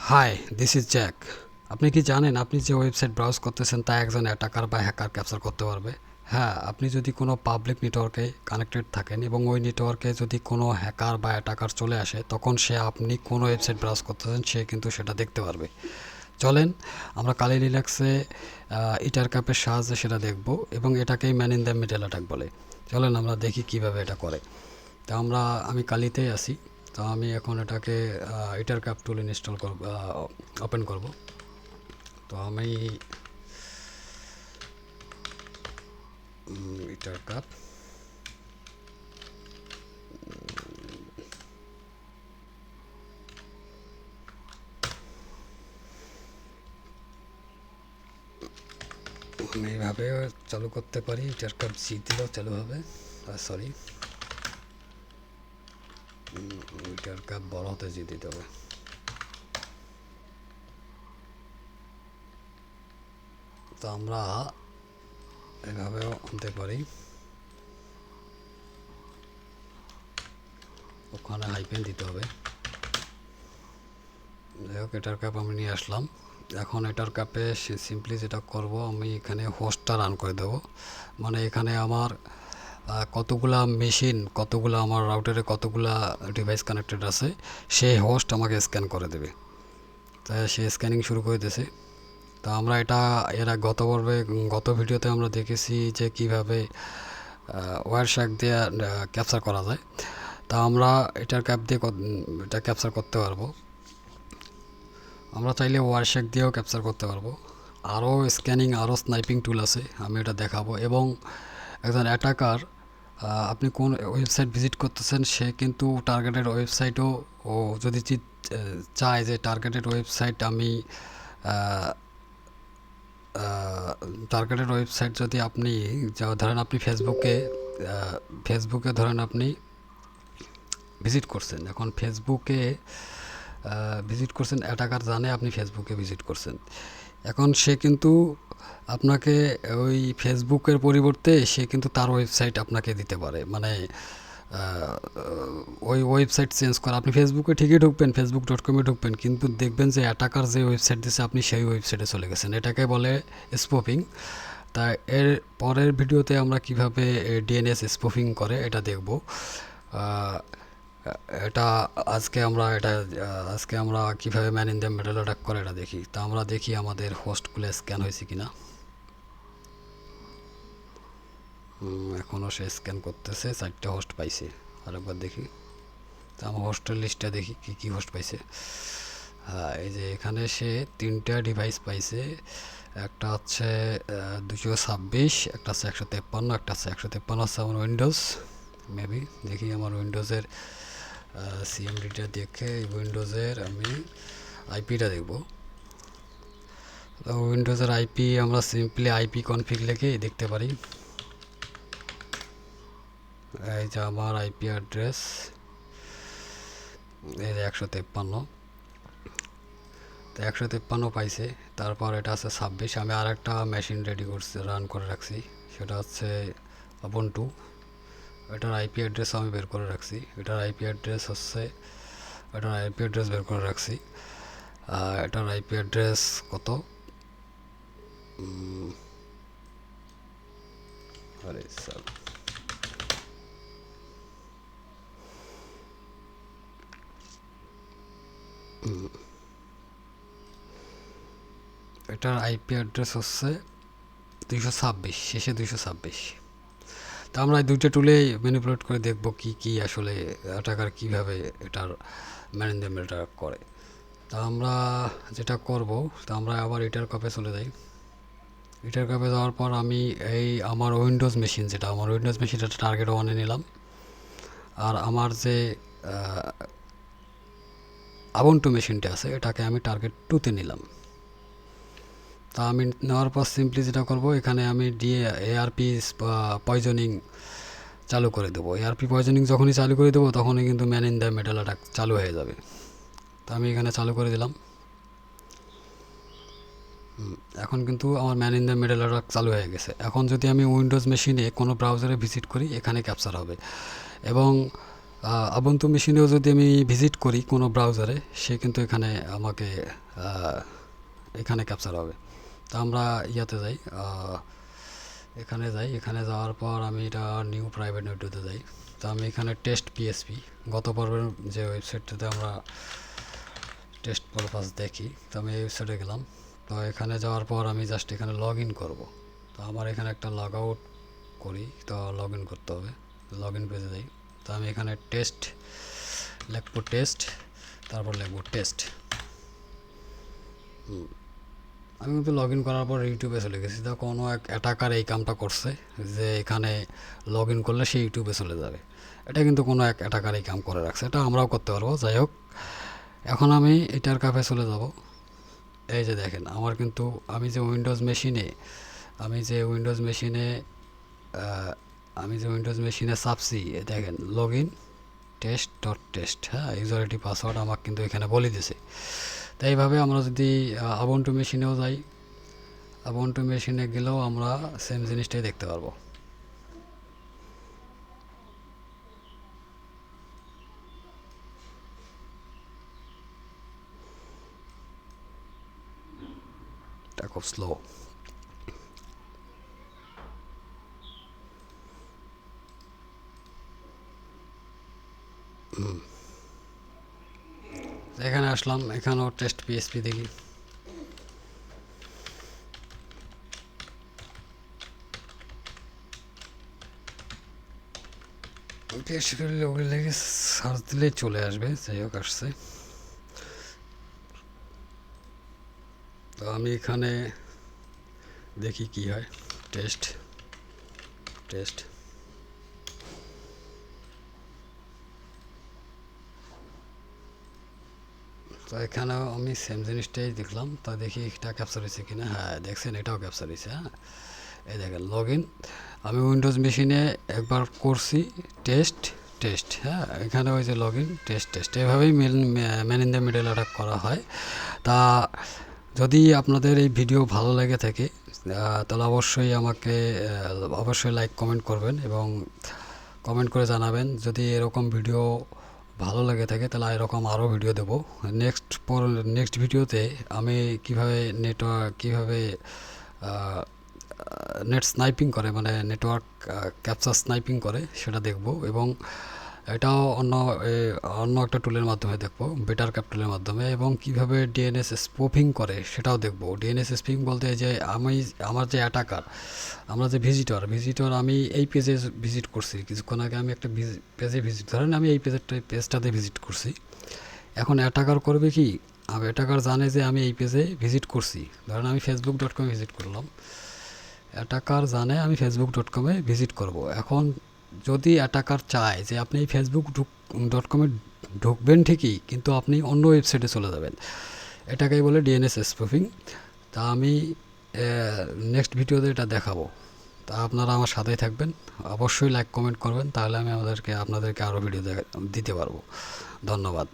High, this is Jack. আপনি কি জানেন আপনি যে ওয়েবসাইট ব্রাউজ করতেছেন তা একজন অ্যাটাকার বা হ্যাকার ক্যাপচার করতে পারবে? হ্যাঁ, আপনি যদি কোনো পাবলিক নেটওয়ার্কে কানেক্টেড থাকেন এবং ওই নেটওয়ার্কে যদি কোনো হ্যাকার বা অ্যাটাকার চলে আসে, তখন সে আপনি কোনো ওয়েবসাইট ব্রাউজ করতেছেন সে কিন্তু সেটা দেখতে পারবে। চলেন আমরা কালি লিনাক্সে ইটার ক্যাপের সাহায্যে সেটা দেখব এবং এটাকেই man in the middle attack বলে। চলেন আমরা দেখি কিভাবে এটা করে। তো আমি কালিতেই আছি। তো আমি এখন এটাকে ইটার ক্যাপ টুল ইনস্টল করব, ওপেন করব। তো আমি ইটার ক্যাপ আমি এইভাবে চালু করতে পারি। ইটার ক্যাপ জি দিলেও চালু হবে। সরি, ইটার ক্যাপ বড় হতে জি দিতে হবে। তো আমরা এভাবেও আনতে পারি। ওখানে হাইপেন দিতে হবে। যাই হোক, এটার ক্যাপ আমি নিয়ে আসলাম। এখন এটার ক্যাপে সিম্পলি যেটা করব, আমি এখানে হোস্টটা রান করে দেবো। মানে এখানে আমার কতগুলা মেশিন, কতগুলা আমার রাউটারে কতগুলা ডিভাইস কানেক্টেড আছে সেই হোস্ট আমাকে স্ক্যান করে দেবে। তাই সে স্ক্যানিং শুরু করে দিয়েছে। তো আমরা এটা গত ভিডিওতে আমরা দেখেছি যে কীভাবে ওয়্যার শ্যাক দিয়ে ক্যাপচার করা যায়। তা আমরা এটার ক্যাপ দিয়ে এটা ক্যাপচার করতে পারবো। আমরা চাইলে ওয়ারশেক দিয়েও ক্যাপচার করতে পারবো। আরও স্ক্যানিং, আরও স্নাইপিং টুল আছে, আমি এটা দেখাবো। এবং একজন অ্যাটাকার, আপনি কোন ওয়েবসাইট ভিজিট করতেছেন সে কিন্তু টার্গেটেড ওয়েবসাইটও ও যদি চায় যে টার্গেটেড ওয়েবসাইট আমি টার্গেটেড ওয়েবসাইট যদি আপনি ধরেন আপনি ফেসবুকে ধরেন আপনি ভিজিট করছেন। এখন ফেসবুকে ভিজিট করছেন, অ্যাটাকার জানে আপনি ফেসবুকে ভিজিট করছেন। এখন সে কিন্তু আপনাকে ওই ফেসবুকের পরিবর্তে সে কিন্তু তার ওয়েবসাইট আপনাকে দিতে পারে। মানে ওই ওয়েবসাইট চেঞ্জ করা, আপনি ফেসবুকে ঠিকই ঢুকবেন, facebook.com ঢুকবেন, কিন্তু দেখবেন যে অ্যাটাকার যে ওয়েবসাইট দিচ্ছে আপনি সেই ওয়েবসাইটে চলে গেছেন। এটাকে বলে স্পুফিং। তা এর পরের ভিডিওতে আমরা কিভাবে ডিএনএস স্পুফিং করে এটা দেখব। এটা আজকে আমরা কিভাবে man in the middle attack করে এটা দেখি। তা আমরা দেখি আমাদের হোস্টগুলো স্ক্যান হয়েছে কিনা। এখনও সে স্ক্যান করতেছে, 4টে হোস্ট পাইছে। আরেকবার দেখি। তা আমার হোস্টের লিস্টটা দেখি কী কী হোস্ট পাইছে। হ্যাঁ, এই যে এখানে সে 3টা ডিভাইস পাইছে। একটা হচ্ছে 226, একটা হচ্ছে 153, একটা হচ্ছে 153 হচ্ছে আমার উইন্ডোজ। মেবি দেখি আমার উইন্ডোজের সিএমডিটা দেখে উইন্ডোজের আমি আইপিটা দেখব। উইন্ডোজের আইপি আমরা সিম্পলি আইপি কনফিগ লিখে দেখতে পারি। এই যে আমার আইপি অ্যাড্রেস, এই যে 153। তো 153 পাইছে। তারপর এটা আছে 26। আমি আর একটা মেশিন রেডি করছি, রান করে রাখছি, সেটা হচ্ছে ubuntu। এটার আইপি অ্যাড্রেস আমি বের করে রাখছি। এটার আইপি অ্যাড্রেস বের করে রাখছি। এটার আইপি অ্যাড্রেস কত? আরে স্যার, এটার আইপি অ্যাড্রেস হচ্ছে 226, শেষে 226। তা আমরা এই দুইটা টুলেই ম্যানিপুলেট করে দেখব কি কি আসলে অ্যাটাকার কীভাবে এটার ম্যানেজমেন্টটা করে। তা আমরা যেটা করব, তা আমরা আবার এটার কাপে চলে যাই। এটার কাপে যাওয়ার পর আমি আমার উইন্ডোজ মেশিনটা টার্গেট 1-এ নিলাম। আর আমার যে ubuntu মেশিনটা আছে এটাকে আমি টার্গেট 2-তে নিলাম। তা আমি নেওয়ার পর সিম্পলি যেটা করব, এখানে আমি এআরপি পয়জনিং চালু করে দেবো। এআরপি পয়জনিং যখনই চালু করে দেবো তখনই কিন্তু man in the middle attack চালু হয়ে যাবে। তো আমি এখানে চালু করে দিলাম। এখন কিন্তু আমার man in the middle attack চালু হয়ে গেছে। এখন যদি আমি উইন্ডোজ মেশিনে কোনো ব্রাউজারে ভিজিট করি এখানে ক্যাপচার হবে। এবং আবন্তু মেশিনেও যদি আমি ভিজিট করি কোনো ব্রাউজারে, সে কিন্তু এখানে আমাকে এখানে ক্যাপচার হবে। তো আমরা ইয়াতে যাই, এখানে যাওয়ার পর আমি এটা নিউ প্রাইভেট নেটওয়ার্কে যাই। তো আমি এখানে টেস্ট পিএসপি, গত পর্বের যে ওয়েবসাইটটাতে আমরা টেস্ট পারপাস দেখি, তো আমি এই ওয়েবসাইটে গেলাম। তো এখানে যাওয়ার পর আমি জাস্ট এখানে লগ ইন করবো। তো আমার এখানে একটা লগ আউট করি, তো লগ ইন করতে হবে, লগ ইন পেজে যাই। তো আমি এখানে টেস্ট লিখবো, টেস্ট, তারপর লিখবো টেস্ট। আমি কিন্তু লগ ইন করার পর ইউটিউবে চলে গেছি। তো কোনো এক অ্যাটাকার এই কামটা করছে যে এখানে লগ ইন করলে সে ইউটিউবে চলে যাবে। এটা কিন্তু কোনো এক অ্যাটাকার এই কাম করে রাখছে, এটা আমরাও করতে পারবো। যাই হোক, এখন আমি এটার কাপে চলে যাব। এই যে দেখেন, আমার কিন্তু আমি যে উইন্ডোজ মেশিনে চাপছি, দেখেন log in test dot test, হ্যাঁ, ইউজার আইডি পাসওয়ার্ড আমাকে কিন্তু এখানে বলে দিছে। তো এইভাবে আমরা যদি আবন্টু মেশিনেও যাই, আবন্টু মেশিনে গেলেও আমরা সেম জিনিসটাই দেখতে পারবো। এটা খুব স্লো। এখানে আসলাম, এখানেও টেস্ট পিএসপি দেখি। বেসিক্যালি ওগুলো লেগে সার্চ দিলেই চলে আসবে। যাই হোক, আসছে। তো আমি এখানে দেখি কি হয়। টেস্ট টেস্ট তো এখানেও আমি সেম জিনিসটাই দেখলাম। তা দেখি এটা ক্যাপচার হয়েছে কিনা। হ্যাঁ, দেখছেন, এটাও ক্যাপচার হয়েছে। হ্যাঁ, এই দেখেন লগ ইন। আমি উইন্ডোজ মেশিনে একবার করছি টেস্ট টেস্ট, হ্যাঁ, এখানে ওই যে লগ ইন টেস্ট টেস্ট, এভাবেই man in the middle attack করা হয়। তা যদি আপনাদের এই ভিডিও ভালো লেগে থাকে, তাহলে অবশ্যই আমাকে অবশ্যই লাইক কমেন্ট করবেন এবং কমেন্ট করে জানাবেন। যদি এরকম ভিডিও ভালো লেগে থাকে তাহলে এরকম আরও ভিডিও দেবো। নেক্সট ভিডিওতে আমি কীভাবে নেট স্নাইপিং করে, মানে নেটওয়ার্ক ক্যাপচার স্নাইপিং করে সেটা দেখব, এবং এটাও অন্য একটা টুলের মাধ্যমে দেখবো, বেটার ক্যাপ টুলের মাধ্যমে, এবং কিভাবে ডিএনএস স্পুফিং করে সেটাও দেখবো। ডিএনএস স্পুফিং বলতে যে আমার যে অ্যাটাকার, আমরা যে ভিজিটর আমি এই পেজে ভিজিট করছি কিছুক্ষণ আগে, আমি একটা পেজে ভিজিট, ধরেন আমি এই পেজটাতে ভিজিট করছি। এখন অ্যাটাকার করবে কি, অ্যাটাকার জানে যে আমি এই পেজে ভিজিট করছি। ধরেন আমি facebook.com ভিজিট করলাম, অ্যাটাকার জানে আমি facebook.com-এ ভিজিট করব। এখন যদি অ্যাটাকার চায় যে আপনি facebook.com-এ ঢুকবেন ঠিকই, কিন্তু আপনি অন্য ওয়েবসাইটে চলে যাবেন, এটাকেই বলে ডিএনএস স্পুফিং। তা আমি নেক্সট ভিডিওতে এটা দেখাবো। তা আপনারা আমার সাথেই থাকবেন, অবশ্যই লাইক কমেন্ট করবেন, তাহলে আমি আপনাদেরকে আরও ভিডিও দিতে পারবো। ধন্যবাদ।